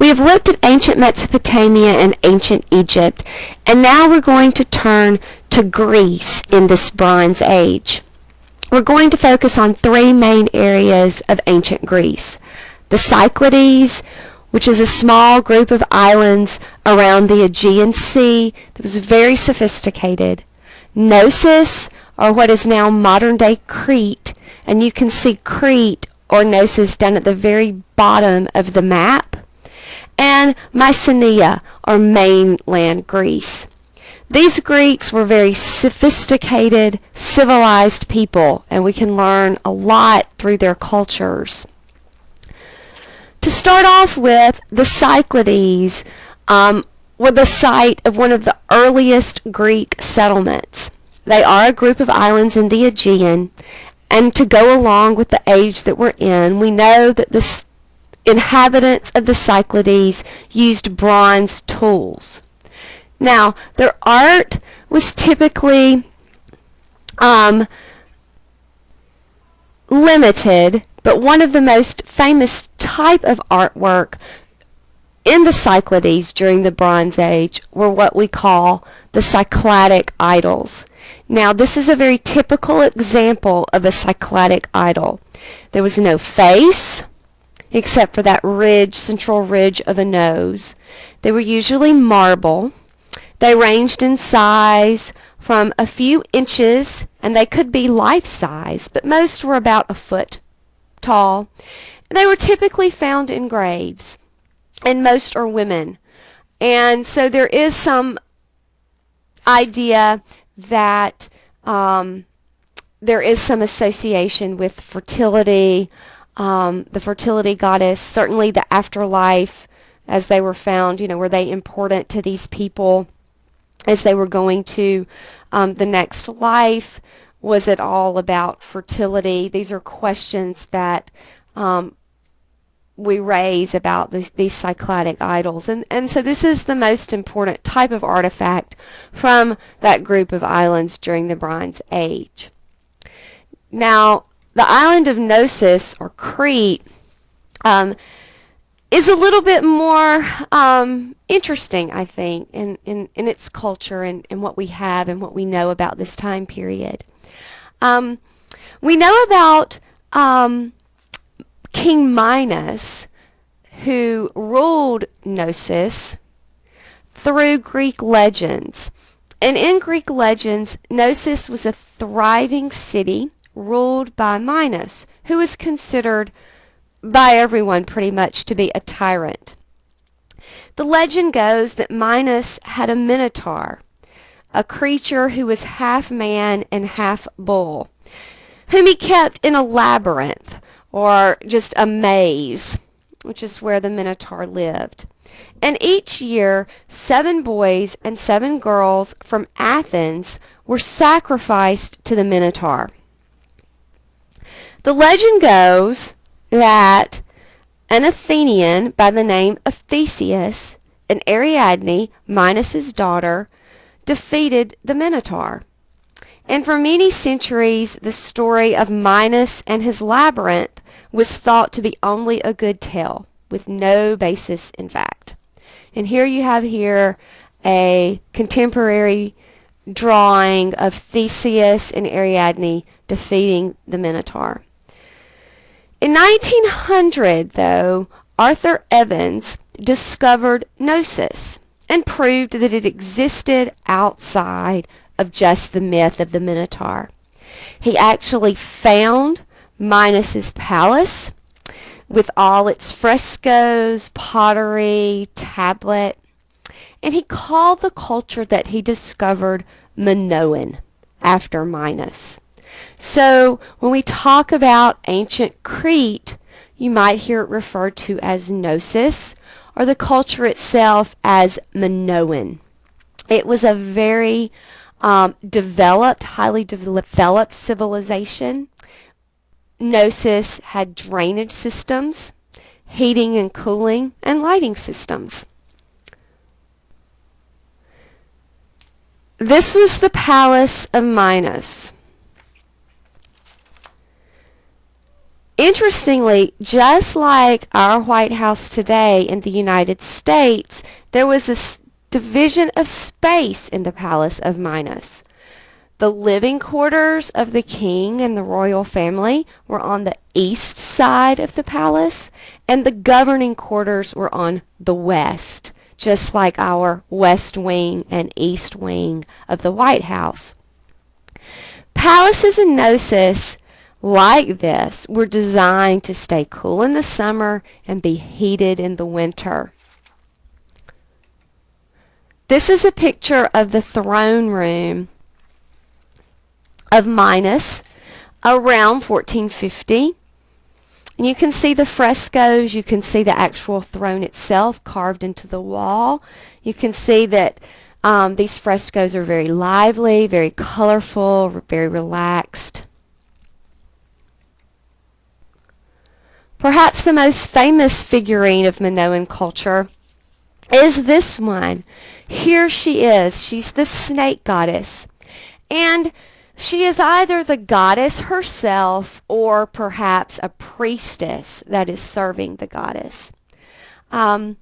We have looked at ancient Mesopotamia and ancient Egypt, and now we're going to turn to Greece in this Bronze Age. We're going to focus on three main areas of ancient Greece. The Cyclades, which is a small group of islands around the Aegean Sea that was very sophisticated. Gnosis, or what is now modern-day Crete, and you can see Crete or Gnosis down at the very bottom of the map. And Mycenae, or mainland Greece. These Greeks were very sophisticated, civilized people, and we can learn a lot through their cultures. To start off with, the Cyclades were the site of one of the earliest Greek settlements. They are a group of islands in the Aegean, and to go along with the age that we're in, we know that the inhabitants of the Cyclades used bronze tools. Now, their art was typically limited, but one of the most famous type of artwork in the Cyclades during the Bronze Age were what we call the Cycladic Idols. Now, this is a very typical example of a Cycladic idol. There was no face, except for that ridge, central ridge of a nose. They were usually marble. They ranged in size from a few inches, and they could be life-size, but most were about a foot tall. They were typically found in graves, and most are women. And so there is some idea that there is some association with fertility, the fertility goddess, certainly the afterlife, as they were found, were they important to these people as they were going to the next life? Was it all about fertility? These are questions that we raise about these Cycladic idols. And so this is the most important type of artifact from that group of islands during the Bronze Age. Now, the island of Gnosis, or Crete, is a little bit more interesting, I think, in its culture and what we have and what we know about this time period. We know about King Minos, who ruled Gnosis through Greek legends. And in Greek legends, Gnosis was a thriving city ruled by Minos, who was considered by everyone pretty much to be a tyrant. The legend goes that Minos had a Minotaur, a creature who was half man and half bull, whom he kept in a labyrinth, or just a maze, which is where the Minotaur lived. And each year, 7 boys and 7 girls from Athens were sacrificed to the Minotaur. The legend goes that an Athenian by the name of Theseus and Ariadne, Minos' daughter, defeated the Minotaur. And for many centuries, the story of Minos and his labyrinth was thought to be only a good tale, with no basis in fact. And here you have a contemporary drawing of Theseus and Ariadne defeating the Minotaur. In 1900, though, Arthur Evans discovered Gnosis and proved that it existed outside of just the myth of the Minotaur. He actually found Minos' palace with all its frescoes, pottery, tablet, and he called the culture that he discovered Minoan, after Minos. So when we talk about ancient Crete, you might hear it referred to as Gnosis, or the culture itself as Minoan. It was a very developed, highly developed civilization. Gnosis had drainage systems, heating and cooling, and lighting systems. This was the palace of Minos. Interestingly, just like our White House today in the United States, there was a division of space in the palace of Minos. The living quarters of the king and the royal family were on the east side of the palace, and the governing quarters were on the west, just like our west wing and east wing of the White House. Palaces in Gnosis like this were designed to stay cool in the summer and be heated in the winter. This is a picture of the throne room of Minos around 1450. And you can see the frescoes, you can see the actual throne itself carved into the wall. You can see that these frescoes are very lively, very colorful, very relaxed. Perhaps the most famous figurine of Minoan culture is this one. Here she is. She's the snake goddess. And she is either the goddess herself or perhaps a priestess that is serving the goddess. The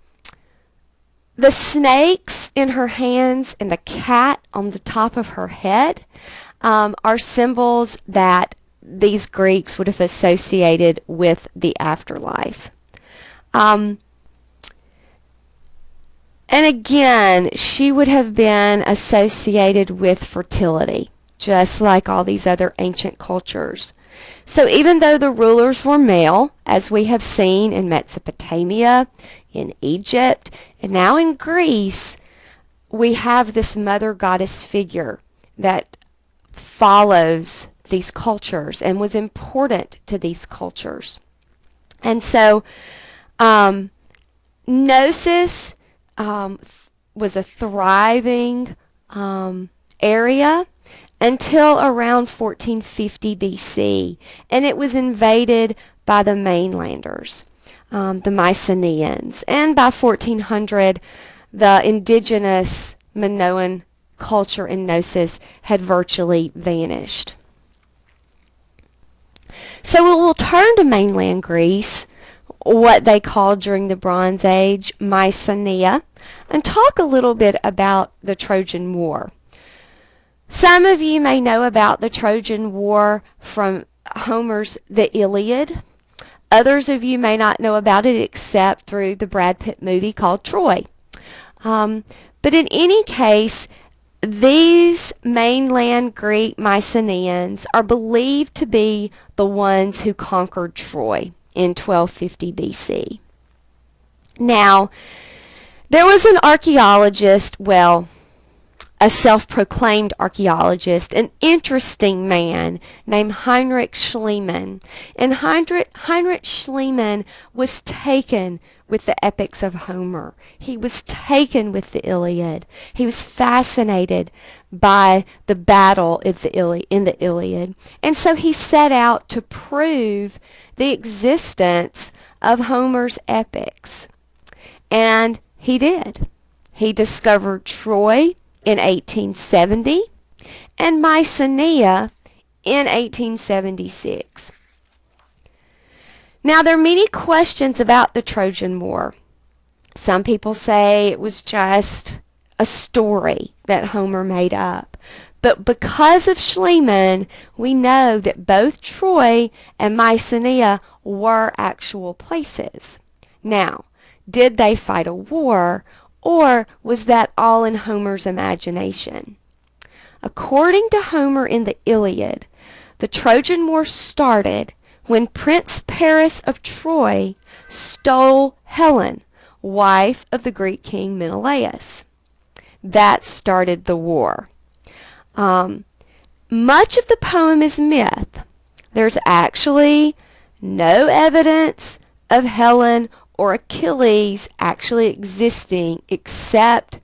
snakes in her hands and the cat on the top of her head are symbols that these Greeks would have associated with the afterlife. And again, she would have been associated with fertility, just like all these other ancient cultures. So even though the rulers were male, as we have seen in Mesopotamia, in Egypt, and now in Greece, we have this mother goddess figure that follows these cultures and was important to these cultures. And so Gnosis was a thriving area until around 1450 BC, and it was invaded by the mainlanders, the Mycenaeans, and by 1400 the indigenous Minoan culture in Gnosis had virtually vanished. So we will turn to mainland Greece, what they called during the Bronze Age Mycenae, and talk a little bit about the Trojan War. Some of you may know about the Trojan War from Homer's The Iliad. Others of you may not know about it except through the Brad Pitt movie called Troy. But in any case, these mainland Greek Mycenaeans are believed to be the ones who conquered Troy in 1250 BC. Now, there was an archaeologist, well, a self-proclaimed archaeologist, an interesting man named Heinrich Schliemann. And Heinrich Schliemann was taken with the epics of Homer. He was taken with the Iliad. He was fascinated by the battle in the Iliad. And so he set out to prove the existence of Homer's epics. And he did. He discovered Troy in 1870 and Mycenae in 1876. Now, there are many questions about the Trojan War. Some people say it was just a story that Homer made up. But because of Schliemann, we know that both Troy and Mycenae were actual places. Now, did they fight a war, or was that all in Homer's imagination? According to Homer in the Iliad, the Trojan War started when Prince Paris of Troy stole Helen, wife of the Greek king Menelaus. That started the war. Much of the poem is myth. There's actually no evidence of Helen or Achilles actually existing except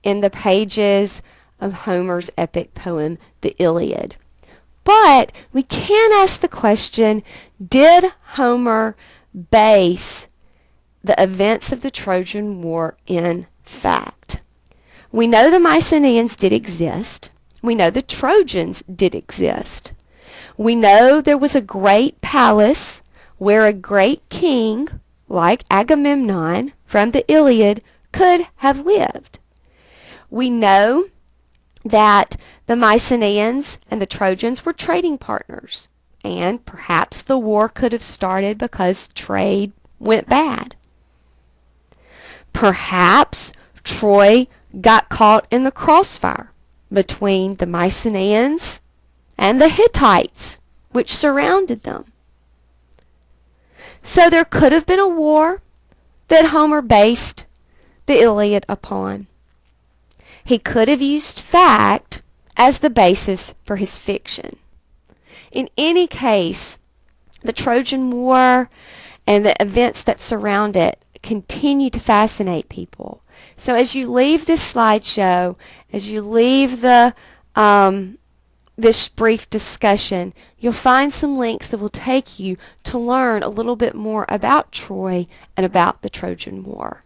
in the pages of Homer's epic poem, the Iliad. But we can ask the question, did Homer base the events of the Trojan War in fact? We know the Mycenaeans did exist. We know the Trojans did exist. We know there was a great palace where a great king like Agamemnon from the Iliad could have lived. We know that the Mycenaeans and the Trojans were trading partners, and perhaps the war could have started because trade went bad. Perhaps Troy got caught in the crossfire between the Mycenaeans and the Hittites, which surrounded them. So there could have been a war that Homer based the Iliad upon. He could have used fact as the basis for his fiction. In any case, the Trojan War and the events that surround it continue to fascinate people. So as you leave this slideshow, as you leave this brief discussion, you'll find some links that will take you to learn a little bit more about Troy and about the Trojan War.